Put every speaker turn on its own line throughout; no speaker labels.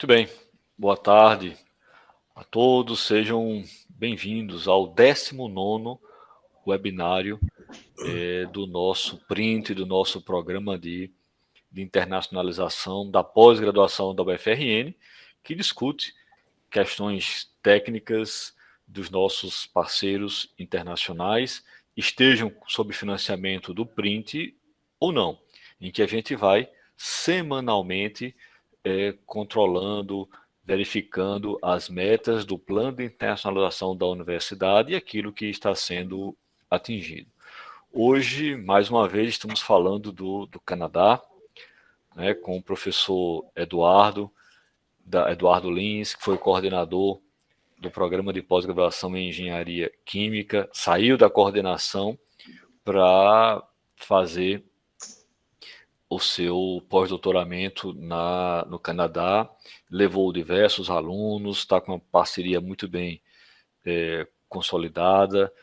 Muito bem, boa tarde a todos, sejam bem-vindos ao 19º webinário do nosso PRINT, do nosso programa de internacionalização da pós-graduação da UFRN, que discute questões técnicas dos nossos parceiros internacionais, estejam sob financiamento do PRINT ou não, em que a gente vai semanalmente controlando, verificando as metas do plano de internacionalização da universidade e aquilo que está sendo atingido. Hoje, mais uma vez, estamos falando do Canadá, né, com o professor Eduardo Lins, que foi coordenador do programa de pós-graduação em engenharia química, saiu da coordenação para fazer o seu pós-doutoramento no Canadá, levou diversos alunos, está com uma parceria muito bem consolidada,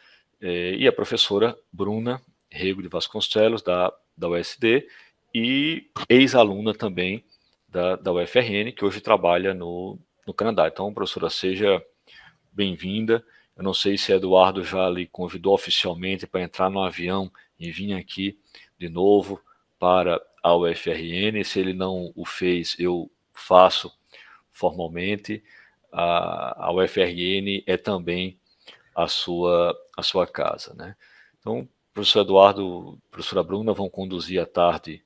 e a professora Bruna Rego de Vasconcelos, da USD, e ex-aluna também da UFRN, que hoje trabalha no Canadá. Então, professora, seja bem-vinda. Eu não sei se Eduardo já lhe convidou oficialmente para entrar no avião e vir aqui de novo para a UFRN. Se ele não o fez, eu faço formalmente. A UFRN é também a sua casa, né? Então, professor Eduardo, professora Bruna vão conduzir a tarde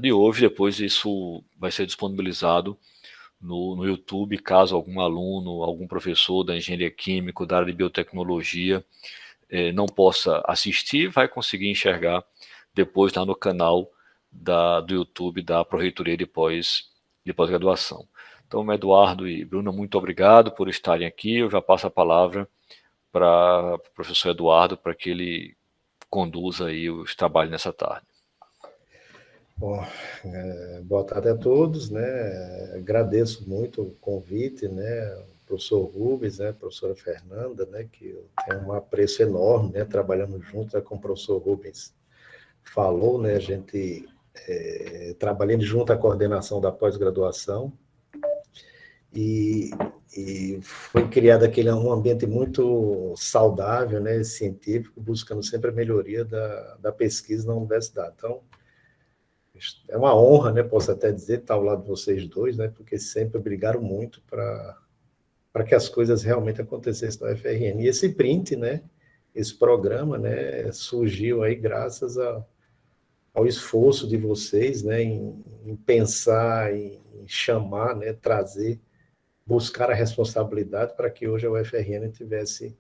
de hoje. Depois isso vai ser disponibilizado no YouTube, caso algum aluno, algum professor da engenharia química, da área de biotecnologia não possa assistir, vai conseguir enxergar depois lá no canal do YouTube da Pró-Reitoria de Pós-Graduação. Então, Eduardo e Bruna, muito obrigado por estarem aqui. Eu já passo a palavra para o professor Eduardo, para que ele conduza aí os trabalhos nessa tarde.
Bom, boa tarde a todos, né? Agradeço muito o convite, né? O professor Rubens, né? A professora Fernanda, né? Que eu tenho um apreço enorme, né? Trabalhando junto, né? Com o professor Rubens falou, né? A gente trabalhando junto à coordenação da pós-graduação e foi criado um ambiente muito saudável, né? Científico, buscando sempre a melhoria da pesquisa na universidade. Então, é uma honra, né? Posso até dizer, estar ao lado de vocês dois, né? Porque sempre brigaram muito para que as coisas realmente acontecessem na UFRN. E esse PRINT, né? Esse programa, né? Surgiu aí graças ao esforço de vocês, né? Em pensar, em chamar, né? Trazer, buscar a responsabilidade para que hoje a UFRN tivesse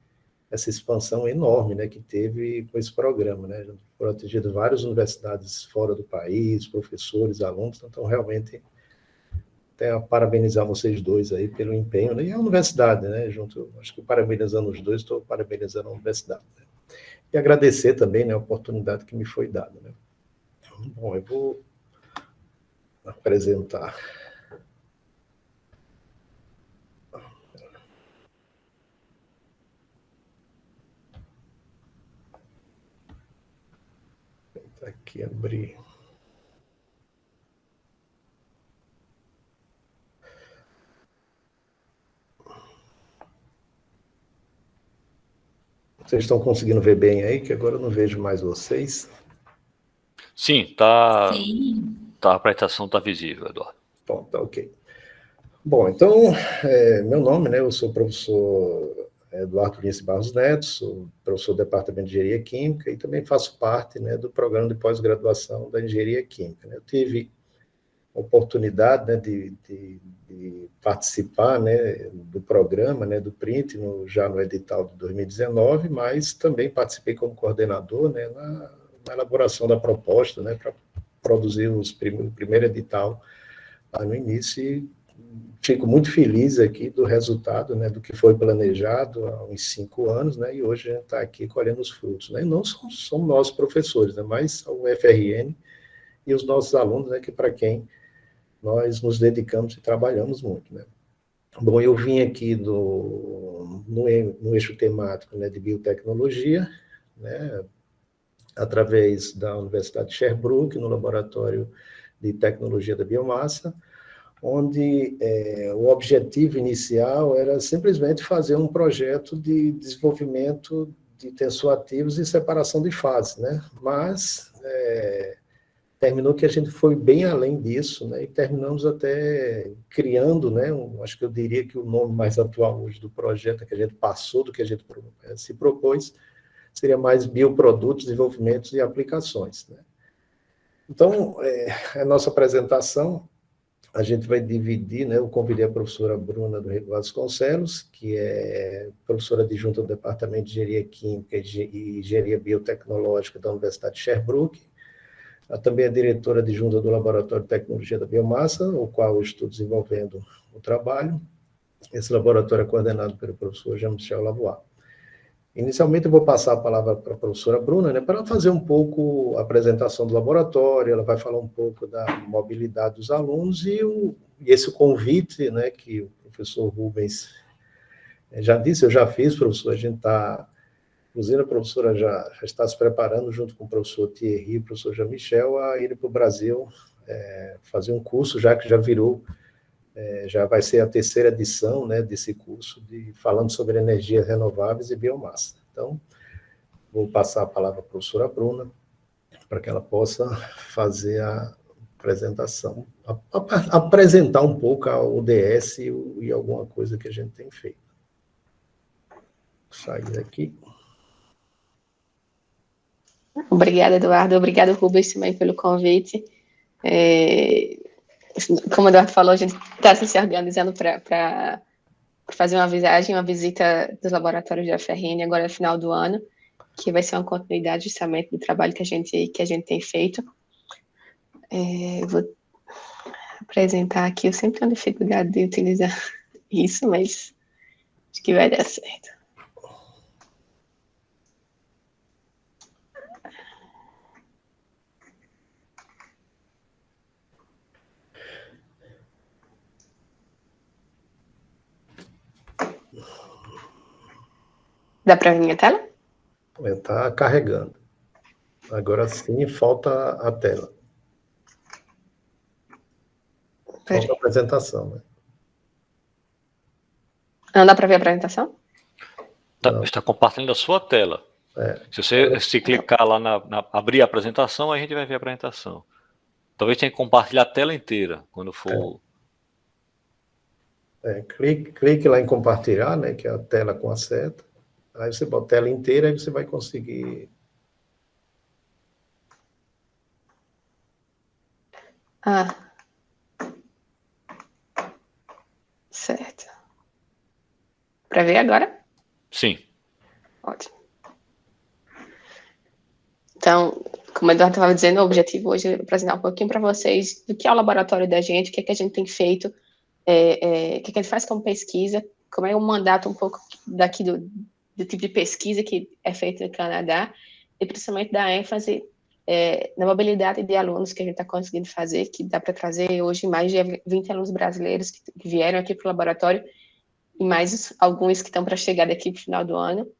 essa expansão enorme, né, que teve com esse programa, né? Foram atingidas várias universidades fora do país, professores, alunos, então realmente tenho a parabenizar vocês dois aí pelo empenho, né? E a universidade, né, junto, acho que parabenizando os dois, estou parabenizando a universidade, né? E agradecer também, né, a oportunidade que me foi dada, né? Bom, eu vou apresentar. Vou aqui abrir. Vocês estão conseguindo ver bem aí, que agora eu não vejo mais vocês.
Sim, tá. Sim. A apresentação está visível, Eduardo.
Bom, tá ok. Bom, então, meu nome, né, eu sou o professor Eduardo Lins Barros Neto, sou professor do Departamento de Engenharia Química e também faço parte, né, do programa de pós-graduação da Engenharia Química, né? Eu tive a oportunidade, né, de participar, né, do programa, né, do PRINT, já no edital de 2019, mas também participei como coordenador, né, na elaboração da proposta, né, para produzir o primeiro edital lá no início, e fico muito feliz aqui do resultado, né, do que foi planejado há uns 5 anos, né, e hoje a gente está aqui colhendo os frutos, né, e não somos nós professores, né, mas a UFRN e os nossos alunos, né, que para quem nós dedicamos e trabalhamos muito, né. Bom, eu vim aqui no eixo temático, né, de biotecnologia, né, através da Universidade de Sherbrooke, no Laboratório de Tecnologia da Biomassa, onde o objetivo inicial era simplesmente fazer um projeto de desenvolvimento de tensoativos e separação de fases, né? Mas terminou que a gente foi bem além disso, né? E terminamos até criando, né? Acho que eu diria que o nome mais atual hoje do projeto, que a gente passou do que a gente se propôs, seria mais bioprodutos, desenvolvimentos e aplicações, né? Então, a nossa apresentação, a gente vai dividir, né? Eu convidei a professora Bruna do Rego Vasconcelos, que é professora adjunta do Departamento de Engenharia Química e Engenharia Biotecnológica da Universidade de Sherbrooke. Ela também é diretora adjunta do Laboratório de Tecnologia da Biomassa, o qual eu estou desenvolvendo o trabalho. Esse laboratório é coordenado pelo professor Jean-Michel Lavoie. Inicialmente, eu vou passar a palavra para a professora Bruna, né, para ela fazer um pouco a apresentação do laboratório, ela vai falar um pouco da mobilidade dos alunos e esse convite, né, que o professor Rubens já disse, eu já fiz, professor, a gente está, inclusive a professora já está se preparando, junto com o professor Thierry e o professor Jean-Michel, a ir para o Brasil fazer um curso, já que já virou, já vai ser a terceira edição, né, desse curso, falando sobre energias renováveis e biomassa. Então, vou passar a palavra à professora Bruna, para que ela possa fazer a apresentação, apresentar um pouco a ODS e alguma coisa que a gente tem feito. Vou sair daqui.
Obrigada, Eduardo. Obrigado, Rubens, também pelo convite. Como o Eduardo falou, a gente está se organizando para fazer uma viagem, uma visita dos laboratórios da FRN agora no final do ano, que vai ser uma continuidade justamente do trabalho que a gente tem feito. Vou apresentar aqui, eu sempre tenho dificuldade de utilizar isso, mas acho que vai dar certo. Dá para ver minha tela?
Está carregando. Agora sim, falta a tela. Falta a apresentação, né?
Não dá para ver a apresentação?
Está compartilhando a sua tela. Se você clicar lá abrir a apresentação, a gente vai ver a apresentação. Talvez tenha que compartilhar a tela inteira quando for.
Clique lá em compartilhar, né, que é a tela com a seta. Aí você bota a tela inteira e você vai conseguir.
Certo. Para ver agora?
Sim.
Ótimo. Então, como o Eduardo estava dizendo, o objetivo hoje é apresentar um pouquinho para vocês do que é o laboratório da gente, o que é que a gente tem feito, o que é que a gente faz como pesquisa, como é o mandato um pouco daqui do tipo de pesquisa que é feito no Canadá, e principalmente da ênfase na mobilidade de alunos que a gente está conseguindo fazer, que dá para trazer hoje mais de 20 alunos brasileiros que vieram aqui para o laboratório, e mais alguns que estão para chegar daqui para o final do ano.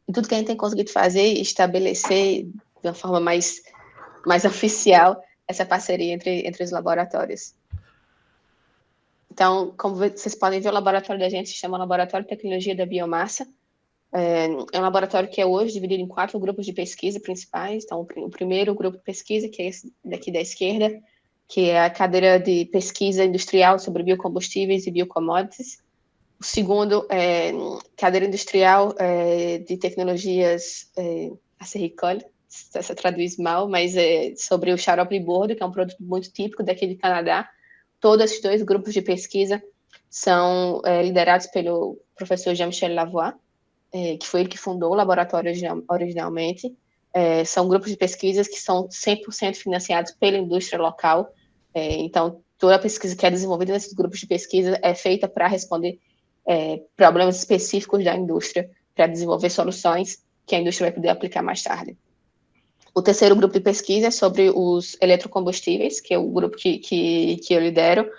E tudo que a gente tem conseguido fazer e estabelecer de uma forma mais oficial essa parceria entre os laboratórios. Então, como vocês podem ver, o laboratório da gente se chama Laboratório de Tecnologia da Biomassa. É um laboratório que é hoje dividido em 4 grupos de pesquisa principais. Então, o primeiro grupo de pesquisa, que é esse daqui da esquerda, que é a cadeira de pesquisa industrial sobre biocombustíveis e biocommodities. O segundo é cadeira industrial de tecnologias acerricole, se traduz mal, mas sobre o xarope de bordo, que é um produto muito típico daqui do Canadá. Todos esses 2 grupos de pesquisa são liderados pelo professor Jean-Michel Lavoie, que foi ele que fundou o laboratório originalmente. São grupos de pesquisas que são 100% financiados pela indústria local. Então, toda a pesquisa que é desenvolvida nesses grupos de pesquisa é feita para responder problemas específicos da indústria, para desenvolver soluções que a indústria vai poder aplicar mais tarde. O terceiro grupo de pesquisa é sobre os eletrocombustíveis, que é o grupo que eu lidero,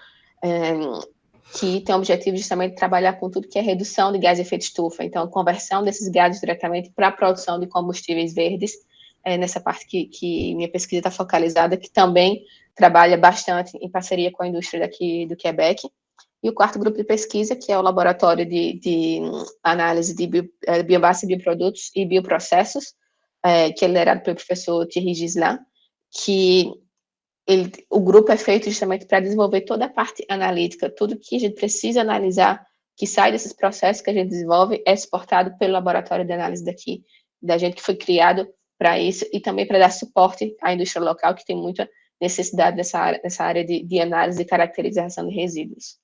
que tem o objetivo justamente de trabalhar com tudo que é redução de gás de efeito estufa, então conversão desses gases diretamente para a produção de combustíveis verdes, nessa parte que minha pesquisa está focalizada, que também trabalha bastante em parceria com a indústria daqui do Quebec. E o quarto grupo de pesquisa, que é o laboratório de análise de biomassa, bioprodutos e bioprocessos, que é liderado pelo professor Thierry Gislain, que o grupo é feito justamente para desenvolver toda a parte analítica, tudo que a gente precisa analisar, que sai desses processos que a gente desenvolve, é suportado pelo laboratório de análise daqui, da gente que foi criado para isso, e também para dar suporte à indústria local, que tem muita necessidade nessa área de análise e caracterização de resíduos.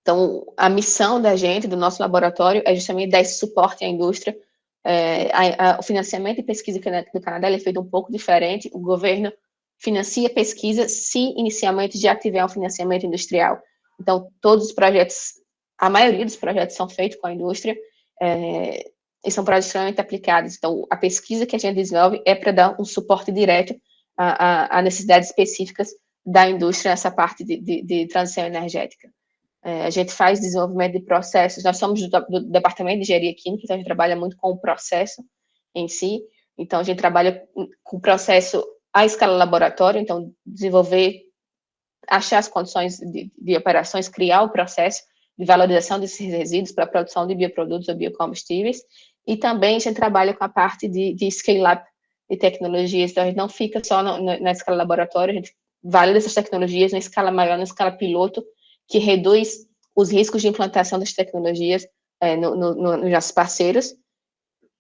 Então, a missão da gente, do nosso laboratório, é justamente dar esse suporte à indústria. O financiamento e pesquisa do Canadá é feito um pouco diferente. O governo financia pesquisa se inicialmente já tiver um financiamento industrial. Então, todos os projetos, a maioria dos projetos são feitos com a indústria e são projetos extremamente aplicados. Então, a pesquisa que a gente desenvolve é para dar um suporte direto a necessidades específicas da indústria nessa parte de transição energética. A gente faz desenvolvimento de processos, nós somos do Departamento de Engenharia Química, então a gente trabalha muito com o processo em si, então a gente trabalha com o processo à escala laboratório, então desenvolver, achar as condições de operações, criar o processo de valorização desses resíduos para a produção de bioprodutos ou biocombustíveis, e também a gente trabalha com a parte de scale-up de tecnologias, então a gente não fica só na escala laboratório, a gente valida essas tecnologias na escala maior, na escala piloto, que reduz os riscos de implantação das tecnologias nos nossos parceiros.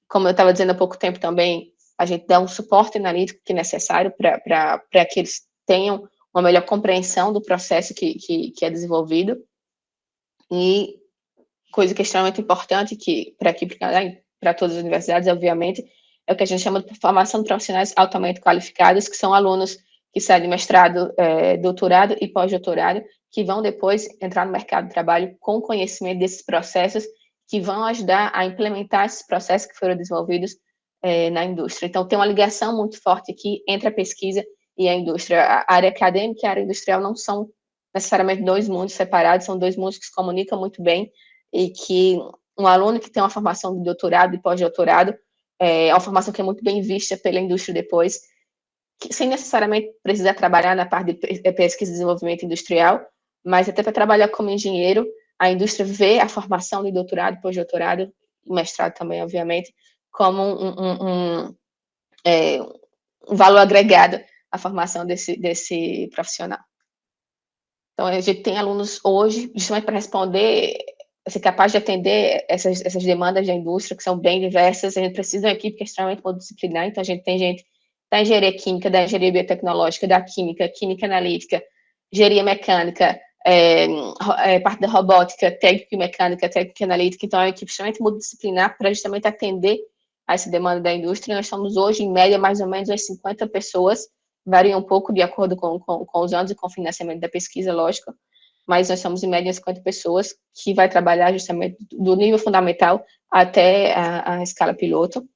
Como eu estava dizendo há pouco tempo também, a gente dá um suporte analítico que é necessário para que eles tenham uma melhor compreensão do processo que é desenvolvido. E coisa que é extremamente importante, que para aqui, para todas as universidades, obviamente, é o que a gente chama de formação de profissionais altamente qualificados, que são alunos que saem de mestrado, doutorado e pós-doutorado, que vão depois entrar no mercado de trabalho com conhecimento desses processos, que vão ajudar a implementar esses processos que foram desenvolvidos na indústria. Então, tem uma ligação muito forte aqui entre a pesquisa e a indústria. A área acadêmica e a área industrial não são necessariamente dois mundos separados, são dois mundos que se comunicam muito bem, e que um aluno que tem uma formação de doutorado e pós-doutorado é uma formação que é muito bem vista pela indústria depois, sem necessariamente precisar trabalhar na parte de pesquisa e desenvolvimento industrial, mas até para trabalhar como engenheiro, a indústria vê a formação de doutorado, pós-doutorado, e mestrado também, obviamente, como um valor agregado à formação desse profissional. Então, a gente tem alunos hoje, justamente para responder, ser capaz de atender essas demandas da indústria, que são bem diversas. A gente precisa de uma equipe que é extremamente multidisciplinar, então a gente tem gente da engenharia química, da engenharia biotecnológica, da química, química analítica, engenharia mecânica, parte da robótica, técnica e mecânica, técnica e analítica. Então, é uma equipe extremamente multidisciplinar para justamente atender a essa demanda da indústria. Nós estamos hoje, em média, mais ou menos umas 50 pessoas, varia um pouco de acordo com os anos e com o financiamento da pesquisa, lógico, mas nós somos, em média, 50 pessoas que vai trabalhar justamente do nível fundamental até a escala piloto,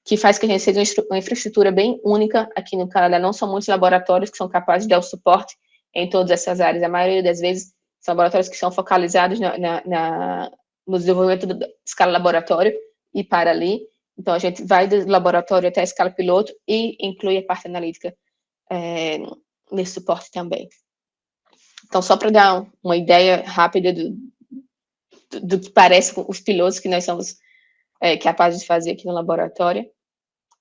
que faz que a gente seja uma infraestrutura bem única aqui no Canadá. Não são muitos laboratórios que são capazes de dar o suporte em todas essas áreas. A maioria das vezes são laboratórios que são focalizados no desenvolvimento da escala laboratório e para ali. Então, a gente vai do laboratório até a escala piloto e inclui a parte analítica nesse suporte também. Então, só para dar uma ideia rápida do que parece com os pilotos que nós somos capazes de fazer aqui no laboratório.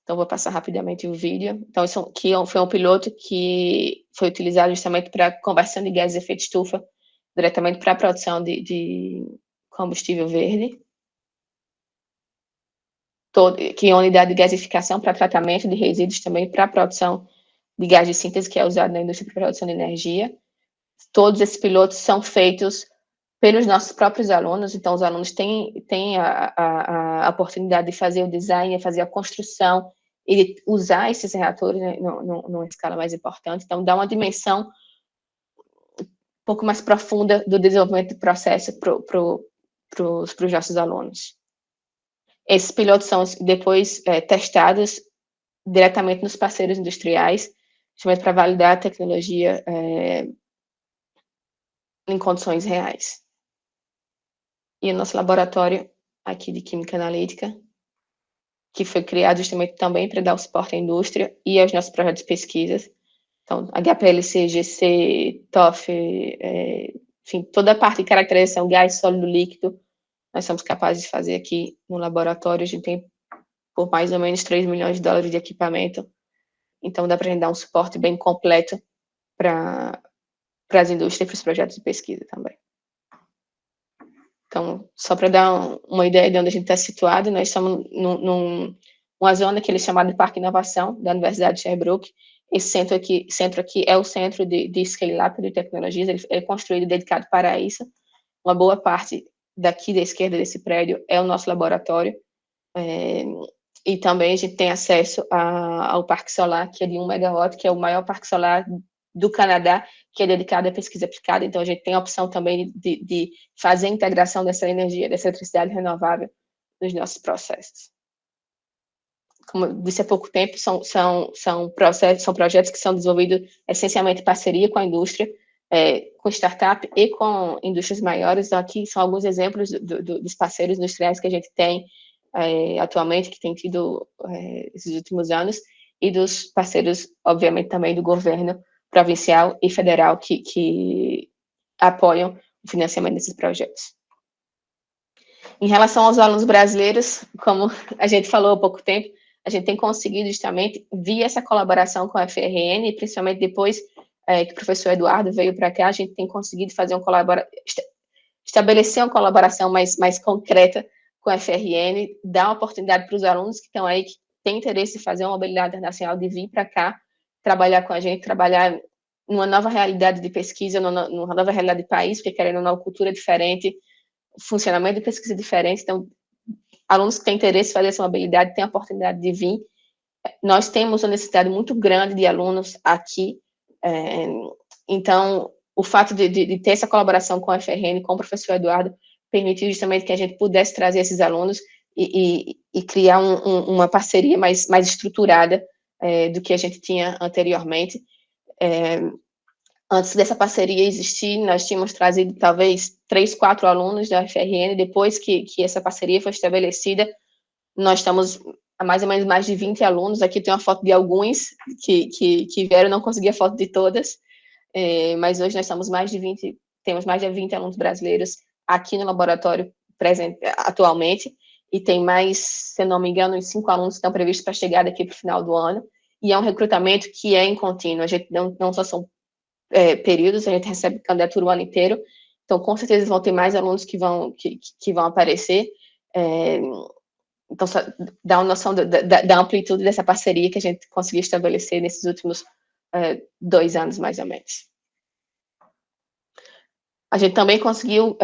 Então, vou passar rapidamente o vídeo. Então, isso aqui foi um piloto que foi utilizado justamente para conversão de gases de efeito estufa diretamente para a produção de combustível verde. Que é uma unidade de gasificação para tratamento de resíduos também para a produção de gás de síntese, que é usado na indústria para produção de energia. Todos esses pilotos são feitos pelos nossos próprios alunos, então os alunos têm a oportunidade de fazer o design, de fazer a construção e de usar esses reatores, né, numa escala mais importante. Então, dá uma dimensão um pouco mais profunda do desenvolvimento do processo para os nossos alunos. Esses pilotos são depois testados diretamente nos parceiros industriais, justamente para validar a tecnologia em condições reais. E o nosso laboratório aqui de Química Analítica que foi criado justamente também para dar o suporte à indústria e aos nossos projetos de pesquisas. Então, HPLC, GC, TOF, enfim, toda a parte de caracterização gás, sólido, líquido, nós somos capazes de fazer aqui no laboratório. A gente tem por mais ou menos 3 milhões de dólares de equipamento, então dá para a gente dar um suporte bem completo para as indústrias e para os projetos de pesquisa também. Então, só para dar uma ideia de onde a gente está situado, nós estamos numa zona que ele é chamado de Parque Inovação, da Universidade de Sherbrooke. Esse centro aqui é o centro de scale-up de tecnologias, ele é construído e dedicado para isso. Uma boa parte daqui da esquerda desse prédio é o nosso laboratório, e também a gente tem acesso ao Parque Solar, que é de 1 megawatt, que é o maior parque solar do Canadá, que é dedicado à pesquisa aplicada. Então, a gente tem a opção também de fazer a integração dessa energia, dessa eletricidade renovável nos nossos processos. Como eu disse há pouco tempo, são projetos que são desenvolvidos essencialmente em parceria com a indústria, com startup e com indústrias maiores. Então, aqui são alguns exemplos dos parceiros industriais que a gente tem atualmente, que tem tido esses últimos anos, e dos parceiros, obviamente, também do governo provincial e federal que apoiam o financiamento desses projetos. Em relação aos alunos brasileiros, como a gente falou há pouco tempo, a gente tem conseguido justamente, via essa colaboração com a FRN, principalmente depois que o professor Eduardo veio para cá, a gente tem conseguido fazer estabelecer uma colaboração mais concreta com a FRN, dar oportunidade para os alunos que estão aí, que têm interesse em fazer uma mobilidade internacional, de vir para cá, trabalhar com a gente, trabalhar numa nova realidade de pesquisa, numa nova realidade de país, porque querendo uma cultura diferente, funcionamento de pesquisa diferente. Então, alunos que têm interesse em fazer essa mobilidade têm a oportunidade de vir. Nós temos uma necessidade muito grande de alunos aqui, então, o fato de ter essa colaboração com a FRN, com o professor Eduardo, permitiu justamente que a gente pudesse trazer esses alunos e criar uma parceria mais estruturada do que a gente tinha anteriormente. Antes dessa parceria existir, nós tínhamos trazido talvez 3, 4 alunos da FRN. Depois que essa parceria foi estabelecida, nós estamos a mais ou menos mais de 20 alunos. Aqui tem uma foto de alguns que vieram, não consegui a foto de todas, mas hoje nós temos temos mais de 20 alunos brasileiros aqui no laboratório atualmente, e tem mais, se eu não me engano, uns 5 alunos que estão previstos para chegar daqui para o final do ano, e é um recrutamento que é em contínuo. A gente não só são períodos, a gente recebe candidatura o ano inteiro, então com certeza vão ter mais alunos que vão aparecer. Então, só dá uma noção da amplitude dessa parceria que a gente conseguiu estabelecer nesses últimos 2 anos, mais ou menos. A gente também conseguiu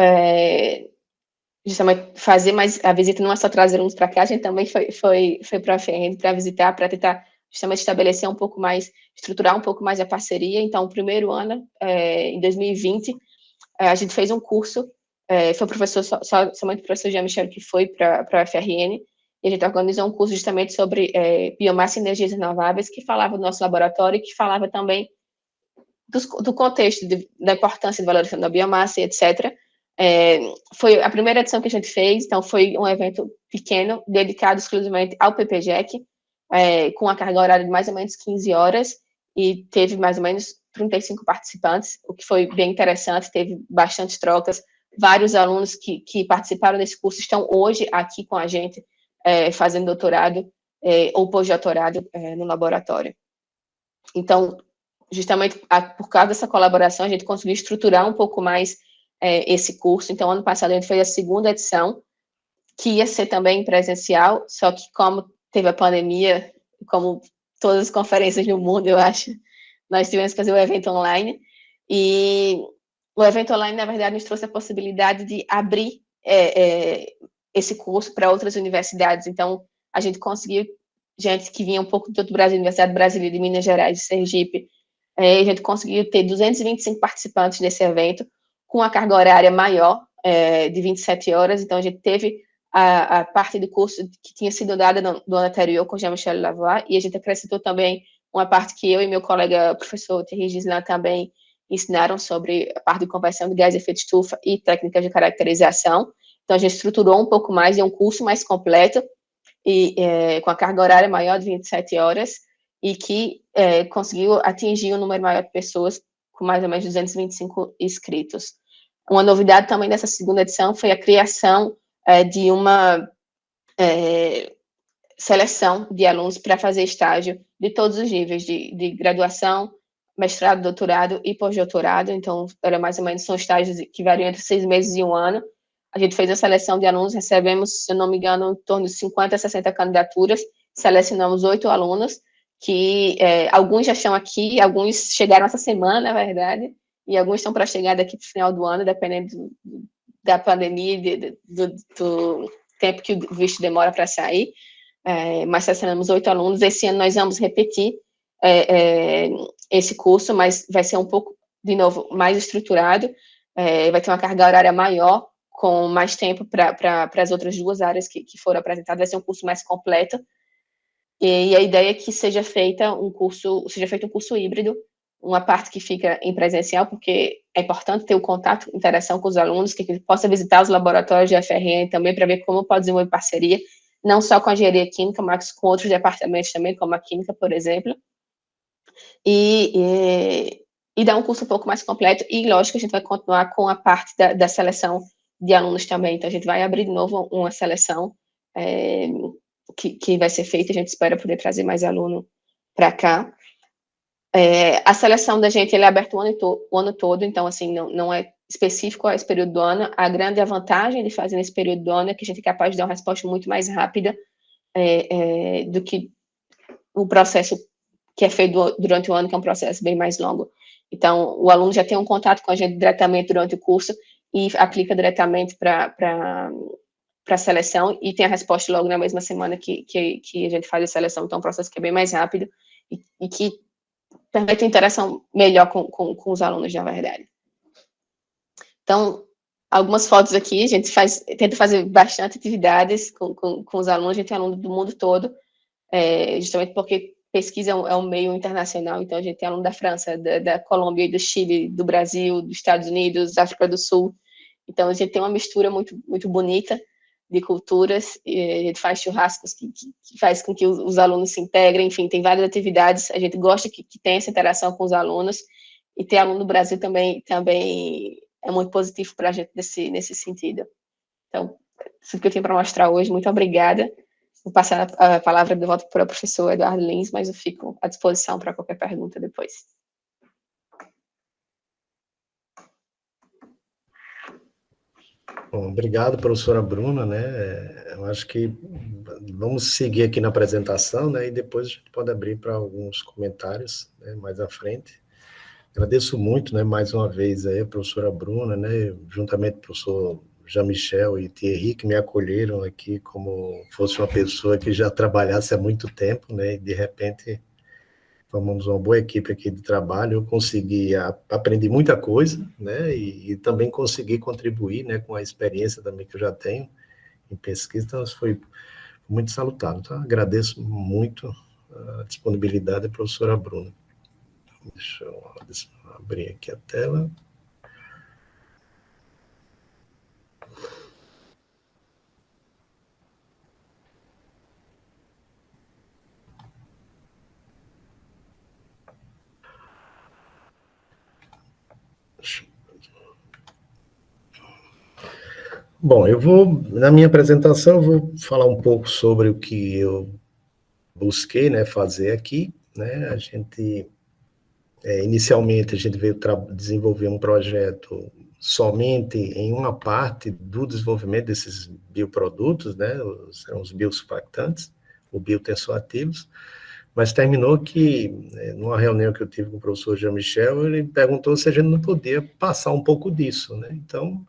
justamente fazer mais a visita, não é só trazer alunos para cá, a gente também foi para a FRN para visitar, para tentar justamente estabelecer um pouco mais, estruturar um pouco mais a parceria. Então, o primeiro ano, em 2020, a gente fez um curso, foi o professor, somente o professor Jean-Michel que foi para a FRN, e a gente organizou um curso justamente sobre biomassa e energias renováveis, que falava do nosso laboratório, e que falava também do contexto, da importância de valorização da biomassa, etc. Foi a primeira edição que a gente fez, então foi um evento pequeno, dedicado exclusivamente ao PPGEC, com a carga horária de mais ou menos 15 horas, e teve mais ou menos 35 participantes, o que foi bem interessante, teve bastantes trocas. Vários alunos que participaram desse curso estão hoje aqui com a gente, fazendo doutorado ou pós-doutorado no laboratório. Então, justamente por causa dessa colaboração, a gente conseguiu estruturar um pouco mais esse curso. Então, ano passado a gente fez a segunda edição, que ia ser também presencial, só que como teve a pandemia, como todas as conferências no mundo, eu acho, nós tivemos que fazer o evento online, e o evento online, na verdade, nos trouxe a possibilidade de abrir esse curso para outras universidades. Então, a gente conseguiu gente que vinha um pouco de todo o Brasil, Universidade Brasileira de Minas Gerais, de Sergipe, a gente conseguiu ter 225 participantes desse evento, com a carga horária maior, de 27 horas, então a gente teve a parte do curso que tinha sido dada no ano anterior com Jean-Michel Lavoie, e a gente acrescentou também uma parte que eu e meu colega professor Thierry Gislain também ensinaram sobre a parte de conversão de gás de efeito estufa e técnicas de caracterização. Então a gente estruturou um pouco mais, é um curso mais completo, e com a carga horária maior de 27 horas, e que conseguiu atingir um número maior de pessoas, com mais ou menos 225 inscritos. Uma novidade também dessa segunda edição foi a criação de uma seleção de alunos para fazer estágio de todos os níveis, de graduação, mestrado, doutorado e pós-doutorado. Então, era mais ou menos, são estágios que variam entre 6 meses e 1 ano. A gente fez a seleção de alunos, recebemos, se eu não me engano, em torno de 50 a 60 candidaturas, selecionamos 8 alunos, que alguns já estão aqui, alguns chegaram essa semana, na verdade, e alguns estão para chegar daqui para o final do ano, dependendo da pandemia, do tempo que o visto demora para sair. Mas selecionamos 8 alunos. Esse ano nós vamos repetir esse curso, mas vai ser um pouco, de novo, mais estruturado, vai ter uma carga horária maior, com mais tempo para as outras 2 áreas que foram apresentadas, vai ser um curso mais completo, e a ideia é que seja feito um curso híbrido, uma parte que fica em presencial, porque é importante ter o contato, interação com os alunos, que possa visitar os laboratórios de FRN também, para ver como pode desenvolver parceria, não só com a engenharia química, mas com outros departamentos também, como a química, por exemplo, e dar um curso um pouco mais completo, e lógico, a gente vai continuar com a parte da seleção de alunos também, então a gente vai abrir de novo uma seleção que vai ser feita, a gente espera poder trazer mais aluno para cá. A seleção da gente, ele é aberta o ano todo, então, assim, não é específico a esse período do ano. A grande vantagem de fazer nesse período do ano é que a gente é capaz de dar uma resposta muito mais rápida do que o processo que é feito durante o ano, que é um processo bem mais longo. Então, o aluno já tem um contato com a gente diretamente durante o curso e aplica diretamente para a seleção e tem a resposta logo na mesma semana que a gente faz a seleção. Então, é um processo que é bem mais rápido e que permite uma interação melhor com os alunos, na verdade. Então, algumas fotos aqui, a gente tenta fazer bastante atividades com os alunos, a gente tem aluno do mundo todo, justamente porque pesquisa é um meio internacional, então a gente tem aluno da França, da Colômbia, do Chile, do Brasil, dos Estados Unidos, da África do Sul, então a gente tem uma mistura muito, muito bonita de culturas, e a gente faz churrascos que faz com que os alunos se integrem, enfim, tem várias atividades, a gente gosta que tenha essa interação com os alunos, e ter aluno do Brasil também é muito positivo para a gente nesse sentido. Então, isso que eu tenho para mostrar hoje, muito obrigada. Vou passar a palavra de volta para o professor Eduardo Lins, mas eu fico à disposição para qualquer pergunta depois.
Bom, obrigado, professora Bruna, né? Eu acho que vamos seguir aqui na apresentação, né? E depois a gente pode abrir para alguns comentários, né, mais à frente. Agradeço muito, né, mais uma vez aí a professora Bruna, né, juntamente com o professor Jean-Michel e Thierry, que me acolheram aqui como fosse uma pessoa que já trabalhasse há muito tempo, né, e de repente formamos uma boa equipe aqui de trabalho, eu consegui aprender muita coisa, né, e também consegui contribuir, né, com a experiência também que eu já tenho em pesquisa, então isso foi muito salutar. Então, agradeço muito a disponibilidade da professora Bruna. Deixa eu abrir aqui a tela. Bom, na minha apresentação, eu vou falar um pouco sobre o que eu busquei, né, fazer aqui, né, a gente, inicialmente, a gente veio desenvolver um projeto somente em uma parte do desenvolvimento desses bioprodutos, né, são os biosurfactantes, ou biotensoativos, mas terminou que, numa reunião que eu tive com o professor Jean-Michel, ele perguntou se a gente não podia passar um pouco disso, né, então,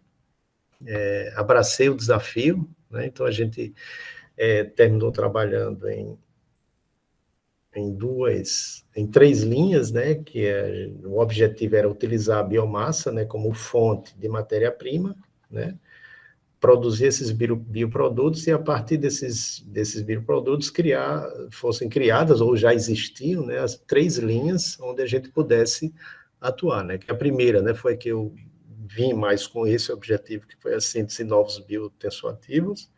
abracei o desafio, né, então a gente terminou trabalhando em 3 linhas, né, que o objetivo era utilizar a biomassa, né, como fonte de matéria-prima, né, produzir esses bioprodutos e a partir desses bioprodutos fossem criadas ou já existiam, né, as 3 linhas onde a gente pudesse atuar, né, que a primeira, né, foi que eu vim mais com esse objetivo, que foi a síntese de novos biotensoativos.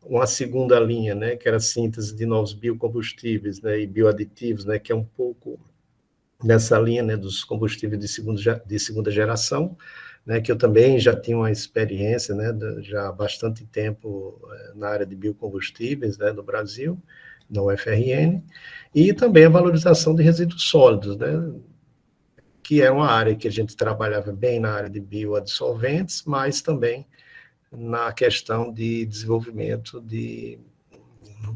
uma segunda linha, né, que era a síntese de novos biocombustíveis, né, e bioaditivos, né, que é um pouco nessa linha, né, dos combustíveis de segunda geração, né, que eu também já tinha uma experiência, né, já há bastante tempo na área de biocombustíveis, né, no Brasil, na UFRN, e também a valorização de resíduos sólidos, né, que é uma área que a gente trabalhava bem na área de bioadsorventes, mas também na questão de desenvolvimento de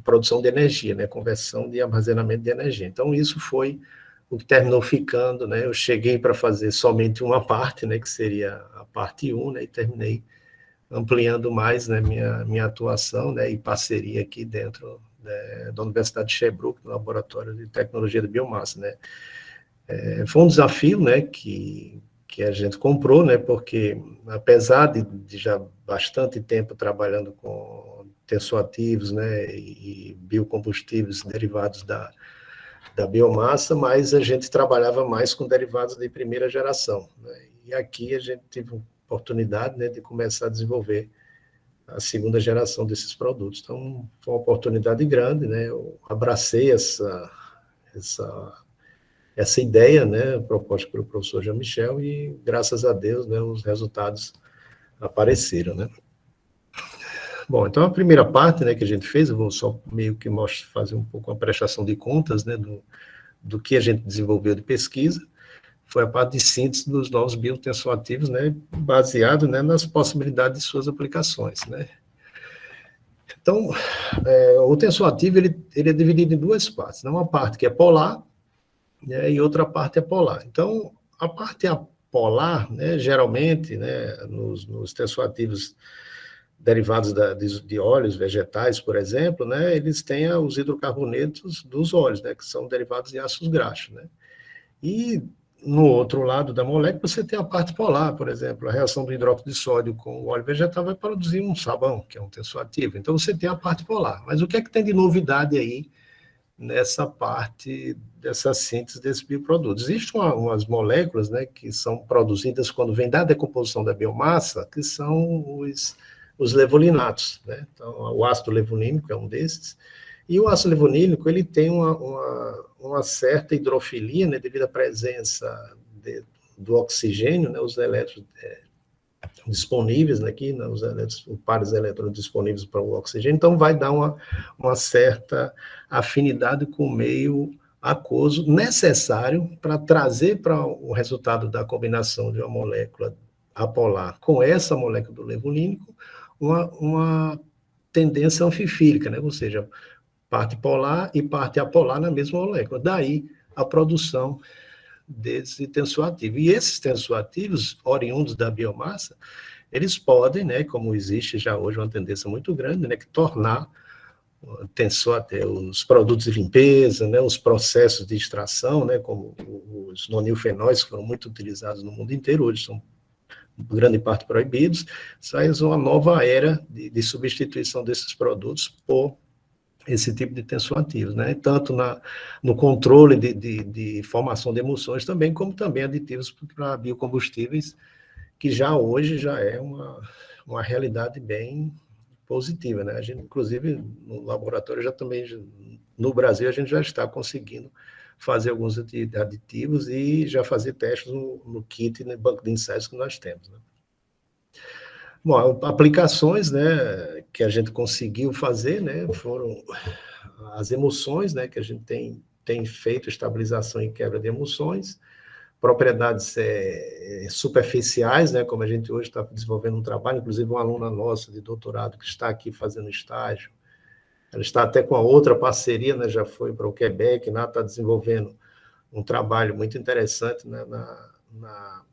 produção de energia, né, conversão de armazenamento de energia. Então, isso foi o que terminou ficando, né, eu cheguei para fazer somente uma parte, né, que seria a parte 1, né, e terminei ampliando mais, né, minha atuação, né, e parceria aqui dentro, né, da Universidade de Sherbrooke, no Laboratório de Tecnologia de Biomassa, né. Foi um desafio, né, que a gente comprou, né, porque apesar de já bastante tempo trabalhando com tensoativos, né, e biocombustíveis derivados da biomassa, mas a gente trabalhava mais com derivados de primeira geração, né, e aqui a gente teve a oportunidade, né, de começar a desenvolver a segunda geração desses produtos. Então, foi uma oportunidade grande, né, eu abracei essa ideia, né, proposta pelo professor Jean-Michel, e graças a Deus, né, os resultados apareceram, né. Bom, então a primeira parte, né, que a gente fez, eu vou só meio que fazer um pouco uma prestação de contas, né, do que a gente desenvolveu de pesquisa, foi a parte de síntese dos novos biotensoativos, né, baseado, né, nas possibilidades de suas aplicações, né. Então, o tensoativo, ele é dividido em duas partes, né, uma parte que é polar, né, e outra parte apolar. Então, a parte apolar, né, geralmente, né, nos tensoativos derivados de óleos vegetais, por exemplo, né, eles têm os hidrocarbonetos dos óleos, né, que são derivados de ácidos graxos, né. E no outro lado da molécula você tem a parte polar, por exemplo, a reação do hidróxido de sódio com o óleo vegetal vai produzir um sabão, que é um tensoativo. Então você tem a parte polar. Mas o que é que tem de novidade aí nessa parte dessa síntese desses bioprodutos? Existem umas moléculas, né, que são produzidas quando vem da decomposição da biomassa, que são os levulinatos, né? Então, o ácido levunínico é um desses, e o ácido levunínico, ele tem uma certa hidrofilia, né, devido à presença do oxigênio, né, os elétrons disponíveis aqui, né, os pares elétrons disponíveis para o oxigênio, então vai dar uma certa afinidade com o meio aquoso necessário para trazer para o resultado da combinação de uma molécula apolar com essa molécula do levulínico uma tendência anfifílica, né, ou seja, parte polar e parte apolar na mesma molécula. Daí a produção desse tensoativo. E esses tensoativos, oriundos da biomassa, eles podem, né, como existe já hoje uma tendência muito grande, né, que tornar os produtos de limpeza, né, os processos de extração, né, como os nonilfenóis, que foram muito utilizados no mundo inteiro, hoje são grande parte proibidos, sai uma nova era de substituição desses produtos por esse tipo de tensoativos, né? Tanto no controle de formação de emulsões também, como também aditivos para biocombustíveis, que já hoje já é uma realidade bem positiva, né? A gente, inclusive, no laboratório, no Brasil, a gente já está conseguindo fazer alguns aditivos e já fazer testes no kit, no banco de ensaios que nós temos, né? Bom, aplicações, né, que a gente conseguiu fazer, né, foram as emulsões, né, que a gente tem feito estabilização e quebra de emulsões, propriedades superficiais, né, como a gente hoje está desenvolvendo um trabalho, inclusive uma aluna nossa de doutorado que está aqui fazendo estágio, ela está até com a outra parceria, né, já foi para o Quebec, né, está desenvolvendo um trabalho muito interessante, né, na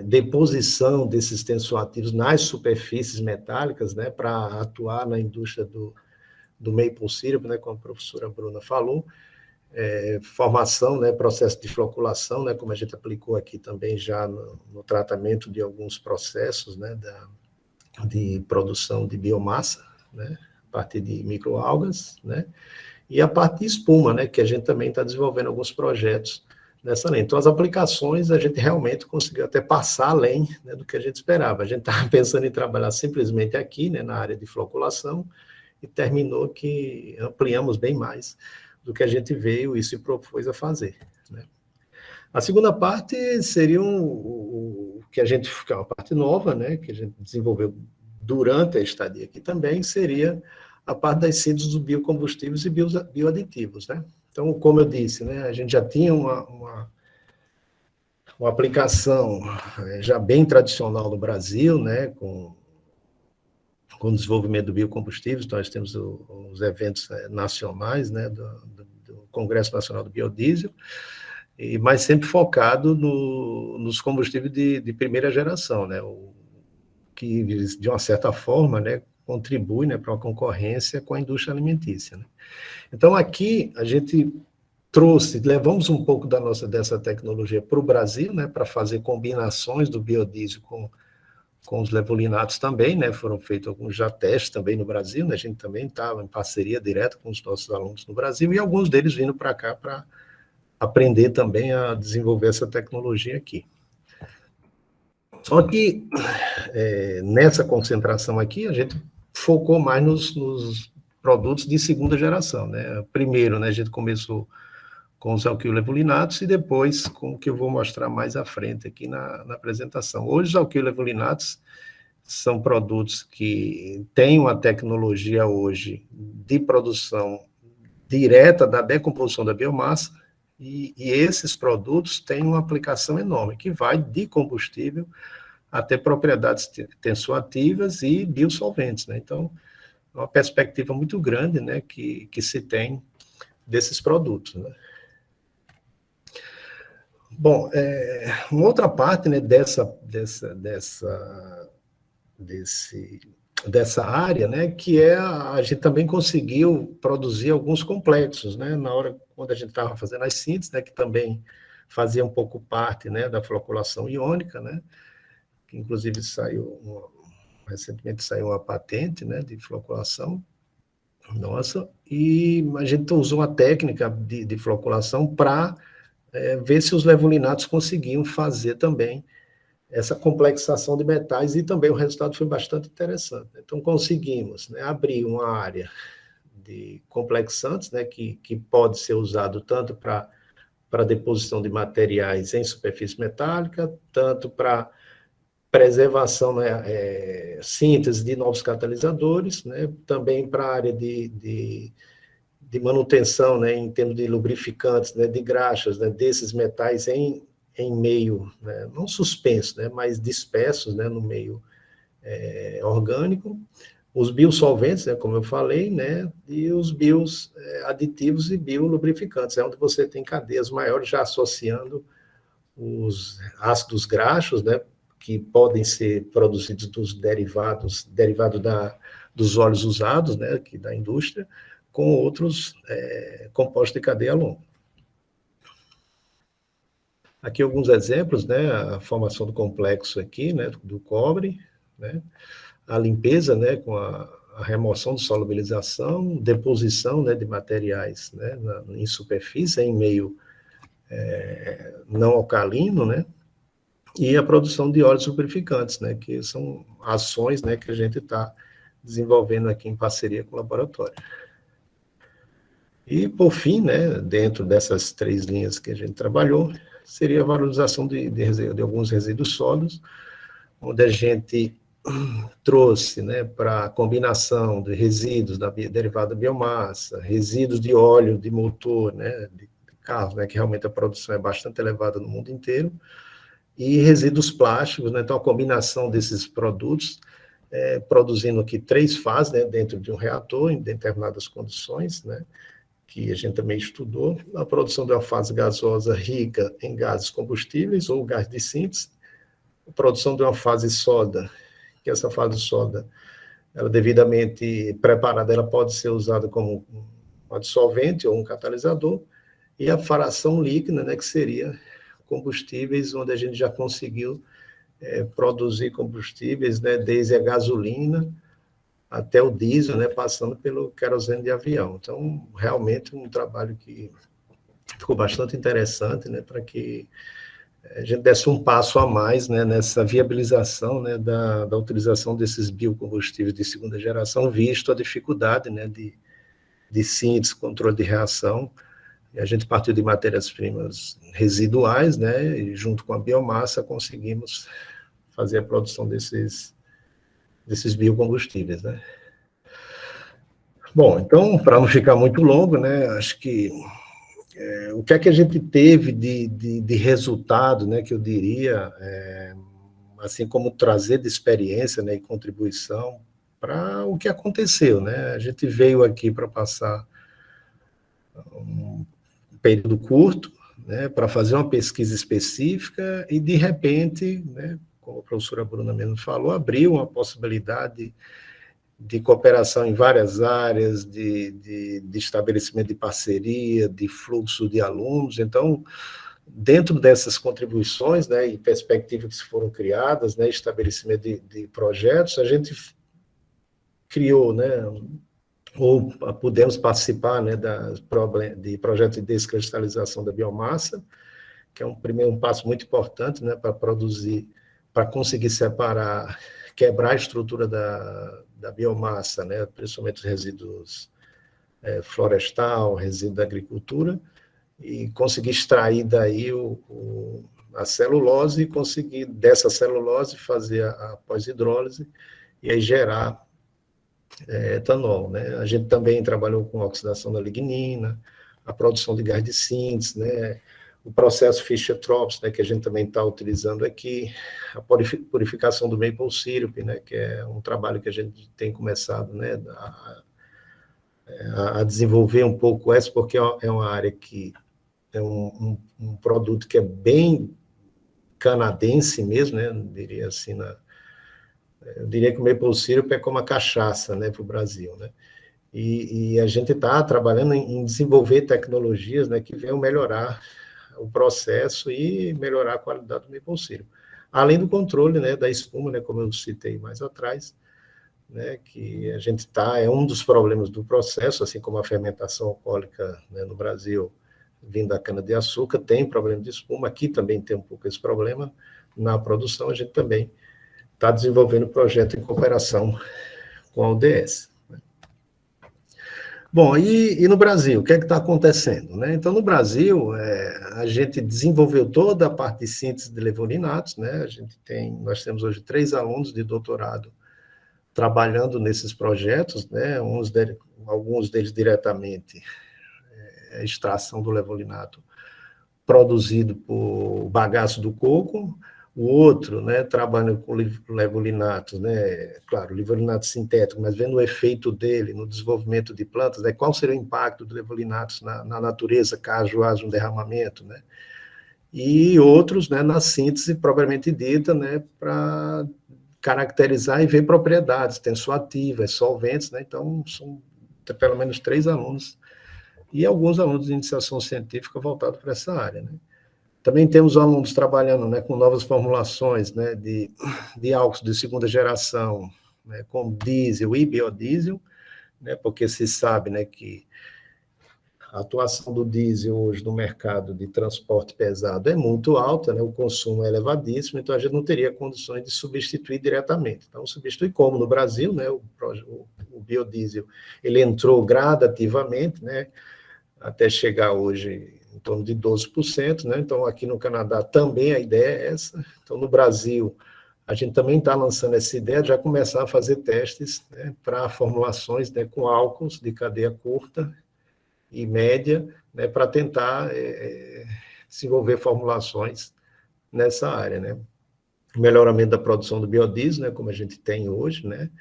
deposição desses tensoativos nas superfícies metálicas, né, para atuar na indústria do maple syrup, né, como a professora Bruna falou, formação, né, processo de floculação, né, como a gente aplicou aqui também já no tratamento de alguns processos, né, de produção de biomassa, né, a partir de microalgas, né, e a parte de espuma, né, que a gente também está desenvolvendo alguns projetos nessa linha. Então, as aplicações, a gente realmente conseguiu até passar além, né, do que a gente esperava. A gente estava pensando em trabalhar simplesmente aqui, né, na área de floculação, e terminou que ampliamos bem mais do que a gente veio e se propôs a fazer, né? A segunda parte seria o que a gente, que é uma parte nova, né, que a gente desenvolveu durante a estadia aqui também, seria a parte das síntese dos biocombustíveis e bioaditivos, né? Então, como eu disse, né, a gente já tinha uma aplicação já bem tradicional no Brasil, né, com o desenvolvimento do biocombustíveis. Nós temos os eventos nacionais, né, do Congresso Nacional do Biodiesel, mas sempre focado nos combustíveis de primeira geração, né, que, de uma certa forma, né, contribui, né, para uma concorrência com a indústria alimentícia, né? Então, aqui, a gente levamos um pouco dessa tecnologia para o Brasil, né, para fazer combinações do biodiesel com os levulinatos também, né, foram feitos alguns já testes também no Brasil, né, a gente também estava em parceria direta com os nossos alunos no Brasil, e alguns deles vindo para cá para aprender também a desenvolver essa tecnologia aqui. Só que, nessa concentração aqui, a gente focou mais nos produtos de segunda geração, né? Primeiro, né, a gente começou com os alquilolevulinatos e depois com o que eu vou mostrar mais à frente aqui na apresentação. Hoje, os alquilolevulinatos são produtos que têm uma tecnologia hoje de produção direta da decomposição da biomassa, e esses produtos têm uma aplicação enorme, que vai de combustível até propriedades tensoativas e biosolventes, né? Então, é uma perspectiva muito grande, né, que se tem desses produtos, né? Bom, uma outra parte, né, dessa área, né, que a gente também conseguiu produzir alguns complexos, né, na hora quando a gente estava fazendo as sínteses, né, que também fazia um pouco parte, né, da floculação iônica, né, que inclusive recentemente saiu uma patente, né, de floculação nossa, e a gente usou uma técnica de floculação para ver se os levulinatos conseguiam fazer também essa complexação de metais, e também o resultado foi bastante interessante. Então, conseguimos, né, abrir uma área de complexantes, né, que pode ser usado tanto para deposição de materiais em superfície metálica, tanto para preservação, né, síntese de novos catalisadores, né, também para a área de manutenção, né, em termos de lubrificantes, né, de graxas, né, desses metais em meio, né, não suspenso, né, mas dispersos, né, no meio orgânico, os biosolventes, né, como eu falei, né, e os aditivos e biolubrificantes, onde você tem cadeias maiores já associando os ácidos graxos, né, que podem ser produzidos dos derivados dos óleos usados, né, aqui da indústria, com outros compostos de cadeia longa. Aqui alguns exemplos, né, a formação do complexo aqui, né, do cobre, né, a limpeza, né, com a remoção de solubilização, deposição, né, de materiais, né, em superfície, em meio não alcalino, né, e a produção de óleos lubrificantes, né, que são ações, né, que a gente está desenvolvendo aqui em parceria com o laboratório. E, por fim, né, dentro dessas 3 linhas que a gente trabalhou, seria a valorização de alguns resíduos sólidos, onde a gente trouxe, né, para a combinação de resíduos derivada da biomassa, resíduos de óleo de motor, né, de carro, né, que realmente a produção é bastante elevada no mundo inteiro, e resíduos plásticos, né, então a combinação desses produtos, produzindo aqui 3 fases, né, dentro de um reator, em determinadas condições, né, que a gente também estudou, a produção de uma fase gasosa rica em gases combustíveis ou gás de síntese, a produção de uma fase sólida, que essa fase sóliда, ela devidamente preparada, ela pode ser usada como um dissolvente ou um catalisador, e a fração líquida, né, que seria combustíveis, onde a gente já conseguiu produzir combustíveis, né, desde a gasolina até o diesel, né, passando pelo querosene de avião. Então, realmente um trabalho que ficou bastante interessante, né, para que a gente desse um passo a mais, né, nessa viabilização, né, da utilização desses biocombustíveis de segunda geração, visto a dificuldade, né, de síntese, controle de reação. E a gente partiu de matérias-primas residuais, né, e junto com a biomassa conseguimos fazer a produção desses biocombustíveis, né. Bom, então, para não ficar muito longo, né, acho que o que é que a gente teve de resultado, né, que eu diria, assim como trazer de experiência, né, e contribuição para o que aconteceu, né? A gente veio aqui para passar um período curto, né, para fazer uma pesquisa específica e, de repente, né, como a professora Bruna mesmo falou, abriu uma possibilidade de cooperação em várias áreas, de estabelecimento de parceria, de fluxo de alunos. Então, dentro dessas contribuições, né, e perspectivas que foram criadas, né, estabelecimento de projetos, a gente criou, né, ou pudemos participar, né, de projetos de descristalização da biomassa, que é um passo muito importante, né, para produzir, para conseguir separar, quebrar a estrutura da biomassa, né, principalmente os resíduos florestal, resíduo da agricultura, e conseguir extrair daí a celulose e conseguir dessa celulose fazer a pós-hidrólise e aí gerar etanol, né? A gente também trabalhou com a oxidação da lignina, a produção de gás de síntese, né? O processo Fischer-Tropsch, né, que a gente também está utilizando aqui, a purificação do maple syrup, né, que é um trabalho que a gente tem começado, né, a desenvolver um pouco essa, porque é uma área que é um produto que é bem canadense mesmo, né, eu diria assim, eu diria que o maple syrup é como a cachaça, né, para o Brasil, né, e a gente está trabalhando em desenvolver tecnologias, né, que venham melhorar o processo e melhorar a qualidade do maple syrup. Além do controle, né, da espuma, né, como eu citei mais atrás, né, que a gente é um dos problemas do processo, assim como a fermentação alcoólica, né, no Brasil, vindo da cana-de-açúcar, tem problema de espuma, aqui também tem um pouco esse problema, na produção a gente também está desenvolvendo projeto em cooperação com a ODS. Bom, e no Brasil, o que é que está acontecendo, né? Então, no Brasil, a gente desenvolveu toda a parte de síntese de levolinatos, né? Nós temos hoje 3 alunos de doutorado trabalhando nesses projetos, né? Alguns deles diretamente a extração do levolinato produzido por bagaço do coco, o outro, né, trabalha com levolinato, né, claro, levolinato sintético, mas vendo o efeito dele no desenvolvimento de plantas, né, qual seria o impacto do levolinato na natureza, caso haja um derramamento, né, e outros, né, na síntese propriamente dita, né, para caracterizar e ver propriedades tensoativas, solventes, né, então são pelo menos 3 alunos e alguns alunos de iniciação científica voltados para essa área, né. Também temos alunos trabalhando, né, com novas formulações, né, de álcools de segunda geração, né, como diesel e biodiesel, né, porque se sabe, né, que a atuação do diesel hoje no mercado de transporte pesado é muito alta, né, o consumo é elevadíssimo, então a gente não teria condições de substituir diretamente. Então, substitui como no Brasil, né, o biodiesel, ele entrou gradativamente, né, até chegar hoje em torno de 12%, né? Então, aqui no Canadá também a ideia é essa. Então, no Brasil, a gente também está lançando essa ideia de já começar a fazer testes, né, para formulações, né, com álcools de cadeia curta e média, né, para tentar desenvolver formulações nessa área, né? Melhoramento da produção do biodiesel, né, como a gente tem hoje, né?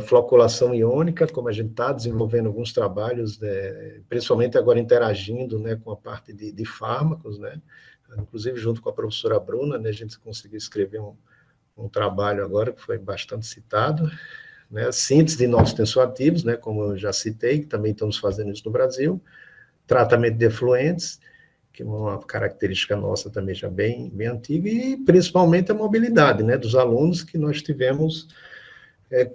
Floculação iônica, como a gente está desenvolvendo alguns trabalhos, né, principalmente agora interagindo, né, com a parte de fármacos, né, inclusive junto com a professora Bruna, né, a gente conseguiu escrever um trabalho agora que foi bastante citado, né, síntese de novos tensoativos, né, como eu já citei, que também estamos fazendo isso no Brasil, tratamento de efluentes, que é uma característica nossa também já bem antiga, e principalmente a mobilidade, né, dos alunos, que nós tivemos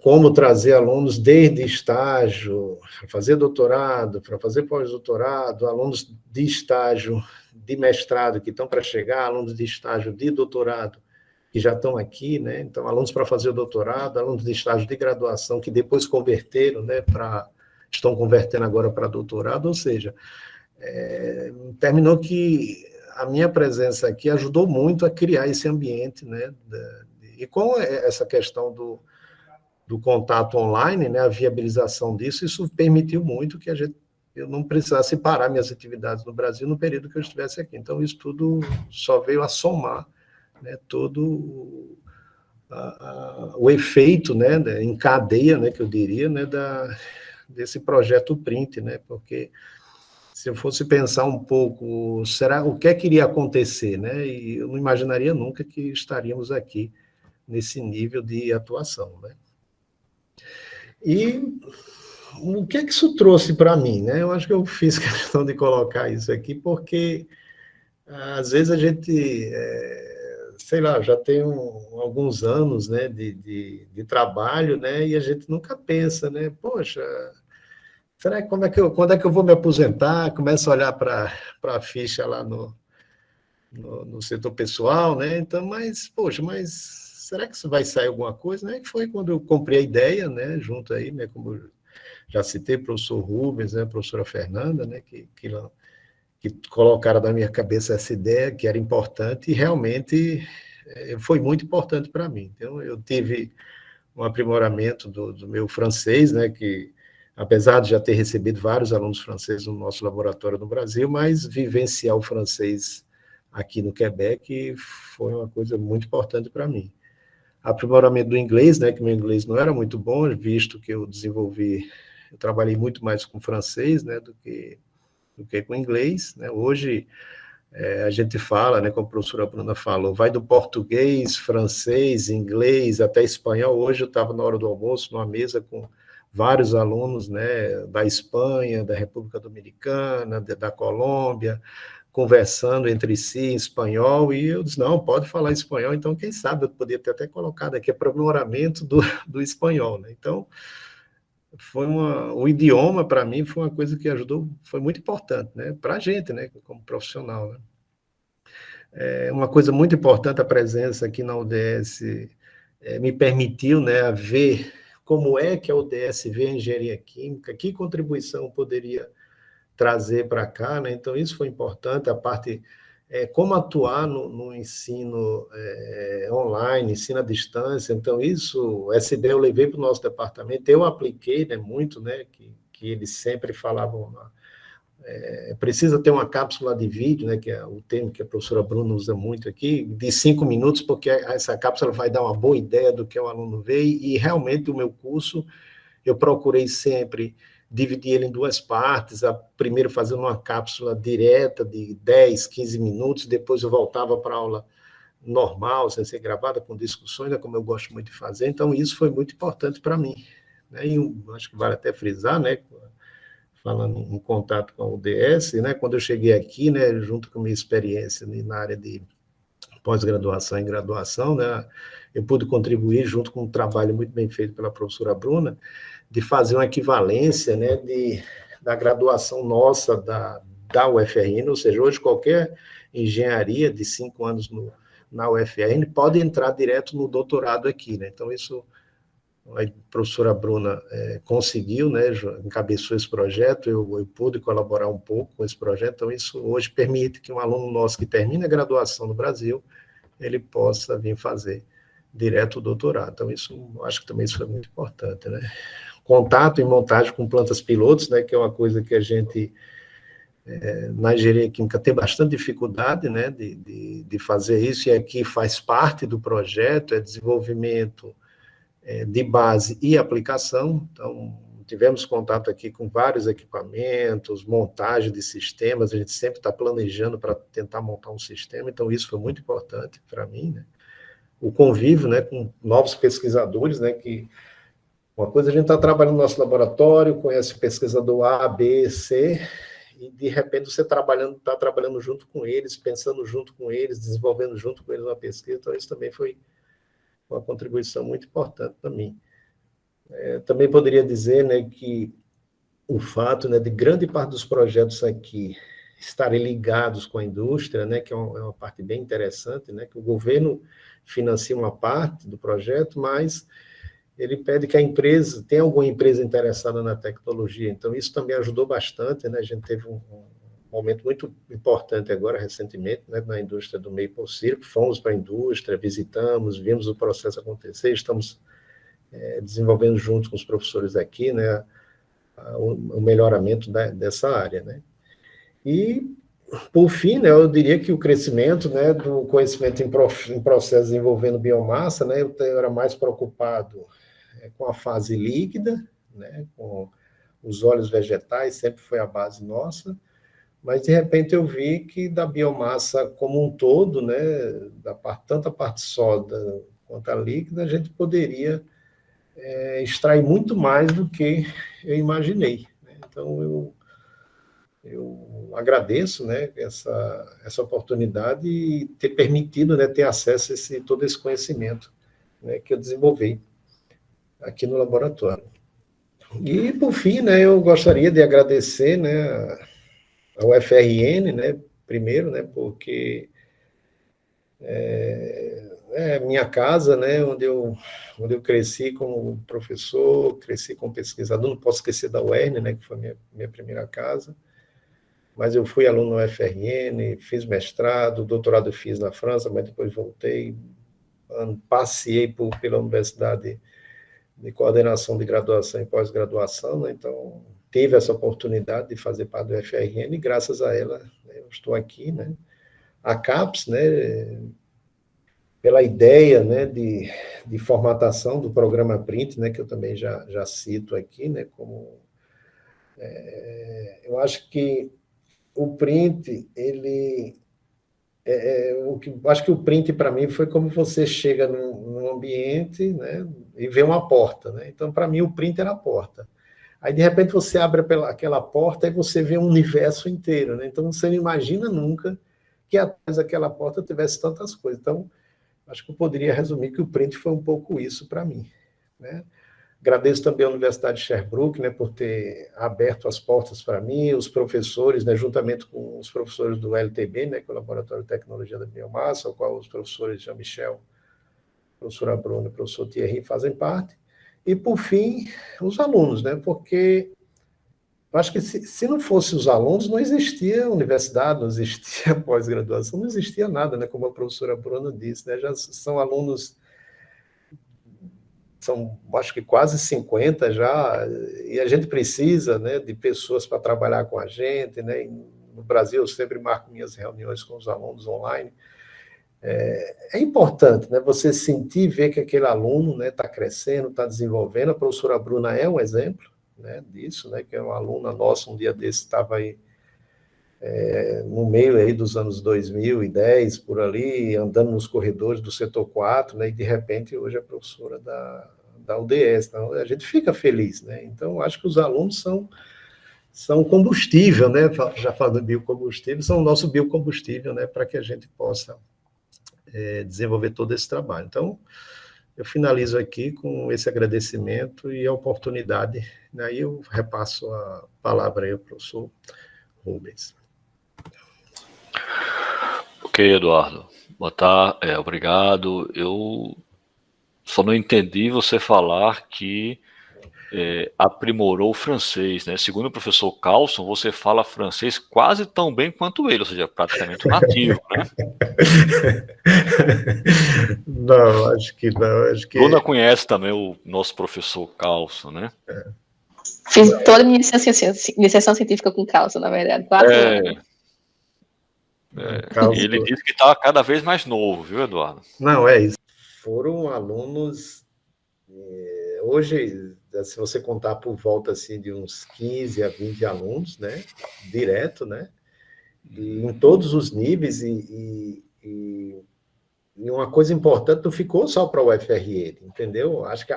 como trazer alunos desde estágio, para fazer doutorado, para fazer pós-doutorado, alunos de estágio de mestrado que estão para chegar, alunos de estágio de doutorado que já estão aqui, né? Então, alunos para fazer o doutorado, alunos de estágio de graduação que depois converteram, né, estão convertendo agora para doutorado, ou seja, terminou que a minha presença aqui ajudou muito a criar esse ambiente, né? E com essa questão do contato online, né, a viabilização disso, isso permitiu muito que eu não precisasse parar minhas atividades no Brasil no período que eu estivesse aqui. Então, isso tudo só veio a somar, né, todo o efeito, né, em cadeia, né, que eu diria, né, desse projeto Print, né, porque se eu fosse pensar um pouco, o que é que iria acontecer, né, e eu não imaginaria nunca que estaríamos aqui nesse nível de atuação, né. E o que é que isso trouxe para mim, né? Eu acho que eu fiz questão de colocar isso aqui porque às vezes a gente, sei lá, já tem alguns anos, né, de trabalho, né, e a gente nunca pensa, né, poxa, será que quando é que eu vou me aposentar? Começa a olhar para a ficha lá no setor pessoal, né? Então, poxa, será que isso vai sair alguma coisa, né? Que foi quando eu comprei a ideia, né, junto aí, né, como eu já citei, o professor Rubens, né, a professora Fernanda, né, que colocaram na minha cabeça essa ideia que era importante e realmente foi muito importante para mim. Então, eu tive um aprimoramento do meu francês, né, que apesar de já ter recebido vários alunos franceses no nosso laboratório no Brasil, mas vivenciar o francês aqui no Quebec foi uma coisa muito importante para mim. Aprimoramento do inglês, né, que meu inglês não era muito bom, visto que eu trabalhei muito mais com francês, né, do que com inglês, né. Hoje a gente fala, né, como a professora Bruna falou, vai do português, francês, inglês, até espanhol. Hoje eu estava na hora do almoço, numa mesa com vários alunos, né, da Espanha, da República Dominicana, da Colômbia, conversando entre si em espanhol, e eu disse, não, pode falar espanhol, então quem sabe eu poderia ter até colocado aqui aprimoramento do espanhol, né? Então, o idioma, para mim, foi uma coisa que ajudou, foi muito importante, né, para a gente, né, como profissional, né? Uma coisa muito importante, a presença aqui na UDS me permitiu, né, ver como é que a UDS vê a engenharia química, que contribuição poderia trazer para cá, né? Então, isso foi importante, a parte, como atuar no ensino online, ensino à distância. Então, essa ideia eu levei para o nosso departamento, eu apliquei, né, muito, né, que eles sempre falavam, precisa ter uma cápsula de vídeo, né, que é o termo que a professora Bruna usa muito aqui, de 5 minutos, porque essa cápsula vai dar uma boa ideia do que o aluno vê, e realmente o meu curso, eu procurei sempre dividir ele em duas partes, primeiro fazendo uma cápsula direta de 10, 15 minutos, depois eu voltava para a aula normal, sem ser gravada, com discussões, né, como eu gosto muito de fazer. Então, isso foi muito importante para mim, né, e acho que vale até frisar, né, falando em contato com a UDS, né, quando eu cheguei aqui, né, junto com a minha experiência na área de pós-graduação e graduação, né, eu pude contribuir junto com um trabalho muito bem feito pela professora Bruna, de fazer uma equivalência, né, da graduação nossa da UFRN, ou seja, hoje qualquer engenharia de 5 anos na UFRN pode entrar direto no doutorado aqui, né? Então, isso a professora Bruna conseguiu, né, encabeçou esse projeto, eu pude colaborar um pouco com esse projeto, então isso hoje permite que um aluno nosso que termina a graduação no Brasil, ele possa vir fazer direto o doutorado. Então, acho que também isso foi muito importante, né? Contato e montagem com plantas pilotos, né, que é uma coisa que a gente, na engenharia química, tem bastante dificuldade, né, de fazer isso, e aqui faz parte do projeto, desenvolvimento de base e aplicação. Então, tivemos contato aqui com vários equipamentos, montagem de sistemas, a gente sempre está planejando para tentar montar um sistema, então isso foi muito importante para mim, né? O convívio, né, com novos pesquisadores, né, que uma coisa a gente está trabalhando no nosso laboratório, conhece o pesquisador A, B, C, e de repente você está trabalhando junto com eles, pensando junto com eles, desenvolvendo junto com eles uma pesquisa, então isso também foi uma contribuição muito importante para mim. Também poderia dizer, né, que o fato, né, de grande parte dos projetos aqui estarem ligados com a indústria, né, que é uma parte bem interessante, né, que o governo financia uma parte do projeto, mas ele pede que a empresa, tenha alguma empresa interessada na tecnologia. Então, isso também ajudou bastante, né? A gente teve um momento muito importante agora, recentemente, né, na indústria do Maple Syrup. Fomos para a indústria, visitamos, vimos o processo acontecer, estamos desenvolvendo juntos com os professores aqui, né, o melhoramento dessa área, né? E, por fim, né, eu diria que o crescimento, né, do conhecimento em processos envolvendo biomassa, né, eu era mais preocupado com a fase líquida, né, com os óleos vegetais, sempre foi a base nossa, mas de repente eu vi que da biomassa como um todo, né, tanto a parte sólida quanto a líquida, a gente poderia extrair muito mais do que eu imaginei, né? Então eu agradeço, né, essa oportunidade e ter permitido, né, ter acesso a todo esse conhecimento, né, que eu desenvolvi aqui no laboratório. E, por fim, né, eu gostaria de agradecer, né, ao FRN, né, primeiro, né, porque é minha casa, né, onde eu cresci como professor, cresci como pesquisador, não posso esquecer da UERN, né, que foi minha primeira casa, mas eu fui aluno no FRN, fiz mestrado, doutorado eu fiz na França, mas depois voltei, passei pela Universidade de Coordenação de Graduação e Pós-Graduação, né? Então tive essa oportunidade de fazer parte do FRN e graças a ela, né, eu estou aqui, né? A CAPES, né, pela ideia, né, de formatação do programa Print, né, que eu também já cito aqui, né, como eu acho que o Print, acho que o Print para mim foi como você chega num ambiente, né, e vê uma porta, né? Então para mim o Print era a porta. Aí, de repente, você abre aquela porta e você vê um universo inteiro, né? Então, você não imagina nunca que atrás daquela porta tivesse tantas coisas. Então, acho que eu poderia resumir que o Print foi um pouco isso para mim, né? Agradeço também à Universidade de Sherbrooke, né, por ter aberto as portas para mim, os professores, né, juntamente com os professores do LTB, né, que é o Laboratório de Tecnologia da Biomassa, ao qual os professores Jean-Michel, professora Bruna e o professor Thierry fazem parte. E, por fim, os alunos, né, porque eu acho que se não fosse os alunos, não existia universidade, não existia pós-graduação, não existia nada, né? Como a professora Bruna disse, né? Já são alunos, são acho que quase 50 já, e a gente precisa, né, de pessoas para trabalhar com a gente, né? No Brasil, eu sempre marco minhas reuniões com os alunos online. É importante, né, você sentir e ver que aquele aluno, né, está crescendo, está desenvolvendo. A professora Bruna é um exemplo, né, disso, né, que é uma aluna nossa, um dia desse estava aí no meio aí dos anos 2010, por ali, andando nos corredores do setor 4, né, e de repente hoje é professora da UDS. Então, a gente fica feliz, né? Então, acho que os alunos são combustível, né? Já falando de biocombustível, são o nosso biocombustível, né, para que a gente possa desenvolver todo esse trabalho. Então, eu finalizo aqui com esse agradecimento e a oportunidade, né? Aí eu repasso a palavra aí ao professor Rubens.
Ok, Eduardo. Boa tarde, obrigado. Eu só não entendi você falar que aprimorou o francês, né? Segundo o professor Carlson, você fala francês quase tão bem quanto ele, ou seja, praticamente um nativo, né?
Não, acho que não. Acho que
Bruna conhece também o nosso professor Carlson, né?
Fiz toda a minha iniciação científica com Carlson, na verdade, 4 anos.
Ele disse que está cada vez mais novo, viu, Eduardo?
Não, é isso. Foram alunos, hoje, se você contar por volta assim, de uns 15 a 20 alunos, né? Direto, né? E em todos os níveis, e uma coisa importante, não ficou só para o UFRN, entendeu? Acho que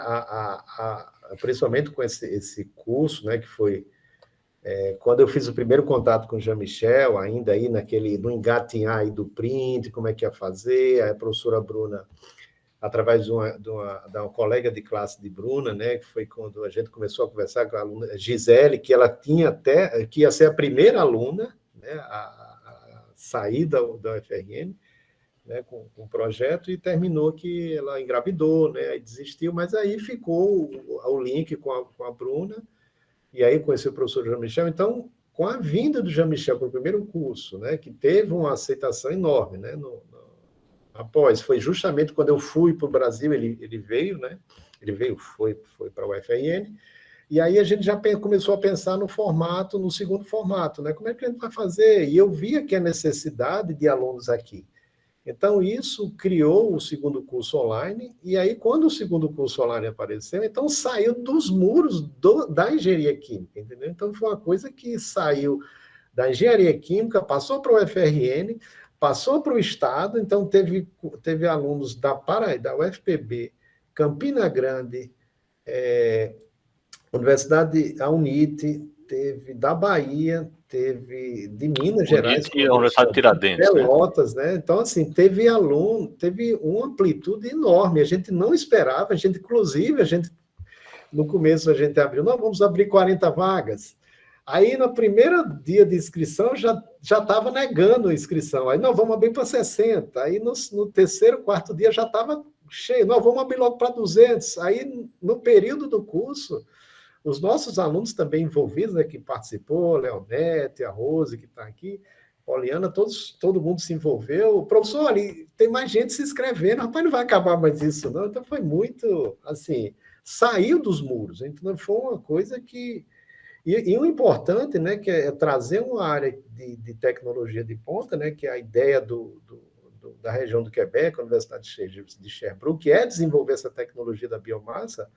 principalmente com esse curso, né, que foi quando eu fiz o primeiro contato com o Jean-Michel, ainda aí no engatinhar aí do print, como é que ia fazer, a professora Bruna através de uma colega de classe de Bruna, né, que foi quando a gente começou a conversar com a aluna Gisele, que ela tinha até, que ia ser a primeira aluna, né, a sair da UFRN, né, com o projeto, e terminou que ela engravidou, né, e desistiu, mas aí ficou o link com a Bruna, e aí conheci o professor Jean-Michel. Então, com a vinda do Jean-Michel para o primeiro curso, né, que teve uma aceitação enorme, né, após, foi justamente quando eu fui para o Brasil, ele veio, né, foi para a UFRN, e aí a gente já começou a pensar no formato, no segundo formato, né, como é que a gente vai fazer? E eu via que a necessidade de alunos aqui. Então, isso criou o segundo curso online, e aí, quando o segundo curso online apareceu, então saiu dos muros da engenharia química, entendeu? Então, foi uma coisa que saiu da engenharia química, passou para o UFRN, passou para o Estado, então teve alunos da Paraíba, da UFPB, Campina Grande, Universidade, a UNIT, teve da Bahia, teve de Minas Gerais,
e a Universidade de Tiradentes,
Pelotas, né? Então, assim, teve uma amplitude enorme, a gente não esperava, inclusive, no começo a gente abriu, não, vamos abrir 40 vagas. Aí, no primeiro dia de inscrição, já estava negando a inscrição. Aí, não, vamos abrir para 60. Aí, no terceiro, quarto dia, já estava cheio. Não, vamos abrir logo para 200. Aí, no período do curso, os nossos alunos também envolvidos, né, que participou, Leonete, a Rose, que está aqui, Poliana, todo mundo se envolveu. Professor, ali tem mais gente se inscrevendo, rapaz, não vai acabar mais isso, não. Então, foi muito, assim, saiu dos muros. Então, foi uma coisa que... E o importante, né, que é trazer uma área de tecnologia de ponta, né, que é a ideia da região do Quebec, a Universidade de Sherbrooke, que é desenvolver essa tecnologia da biomassa.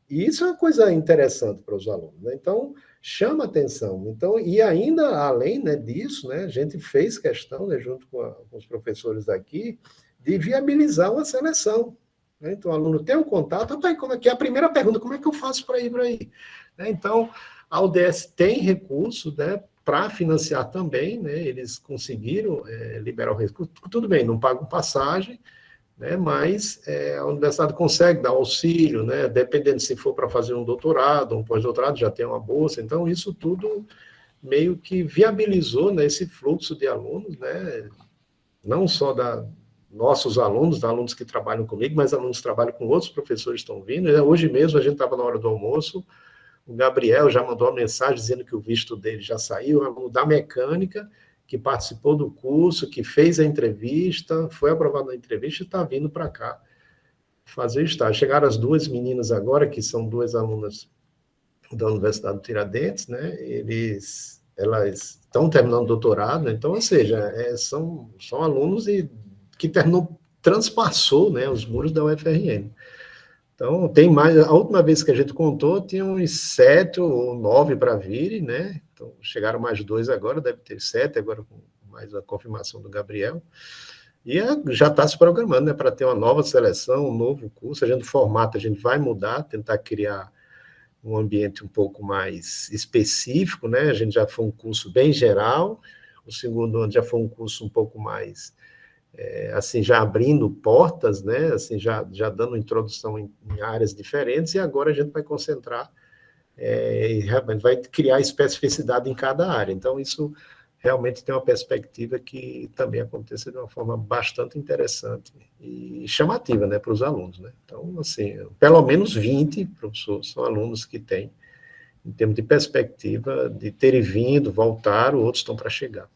E isso é uma coisa interessante para os alunos, né? Então, chama atenção. Então, e ainda além, né, disso, né, a gente fez questão, né, junto com os professores daqui, de viabilizar uma seleção. Né? Então, o aluno tem um contato, rapaz, como é que é? A primeira pergunta, como é que eu faço para ir para aí? Né? Então, a UDS tem recurso, né, para financiar também, né? Eles conseguiram liberar o recurso. Tudo bem, não pagam passagem, né, mas a universidade consegue dar auxílio, né, dependendo se for para fazer um doutorado, um pós-doutorado, já tem uma bolsa. Então, isso tudo meio que viabilizou, né, esse fluxo de alunos, né, não só nossos alunos, alunos que trabalham comigo, mas alunos que trabalham com outros professores que estão vindo. Hoje mesmo, a gente estava na hora do almoço, o Gabriel já mandou uma mensagem dizendo que o visto dele já saiu, aluno da mecânica, que participou do curso, que fez a entrevista, foi aprovado na entrevista e está vindo para cá fazer estágio. Chegaram as duas meninas agora, que são duas alunas da Universidade do Tiradentes, né? Elas estão terminando o doutorado, né? Então, ou seja, são alunos que transpassou, né, os muros da UFRN. Então, tem mais. A última vez que a gente contou, tinha uns 7 ou 9 para virem, né? Então, chegaram mais 2 agora, deve ter 7, agora com mais a confirmação do Gabriel. E já está se programando, né, para ter uma nova seleção, um novo curso. O formato a gente vai mudar, tentar criar um ambiente um pouco mais específico, né? A gente já foi um curso bem geral, o segundo ano já foi um curso um pouco mais... assim, já abrindo portas, né, assim, já dando introdução em áreas diferentes, e agora a gente vai concentrar, e realmente vai criar especificidade em cada área. Então, isso realmente tem uma perspectiva que também aconteça de uma forma bastante interessante e chamativa, né, para os alunos, né. Então, assim, pelo menos 20 professores são alunos que têm, em termos de perspectiva, de terem vindo, voltaram, outros estão para chegar.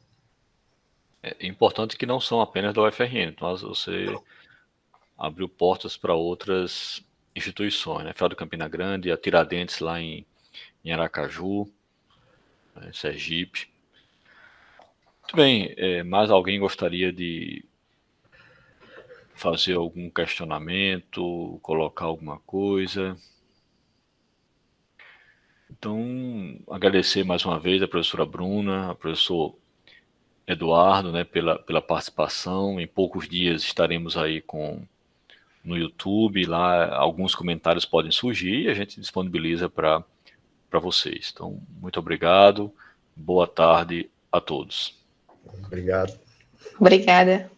É importante que não são apenas da UFRN, então você abriu portas para outras instituições, né? Federal do Campina Grande, a Tiradentes lá em Aracaju, Sergipe. Muito bem, mais alguém gostaria de fazer algum questionamento, colocar alguma coisa? Então, agradecer mais uma vez a professora Bruna, a professor Eduardo, né, pela participação. Em poucos dias estaremos aí no YouTube, lá alguns comentários podem surgir e a gente disponibiliza para vocês. Então, muito obrigado, boa tarde a todos.
Obrigado.
Obrigada.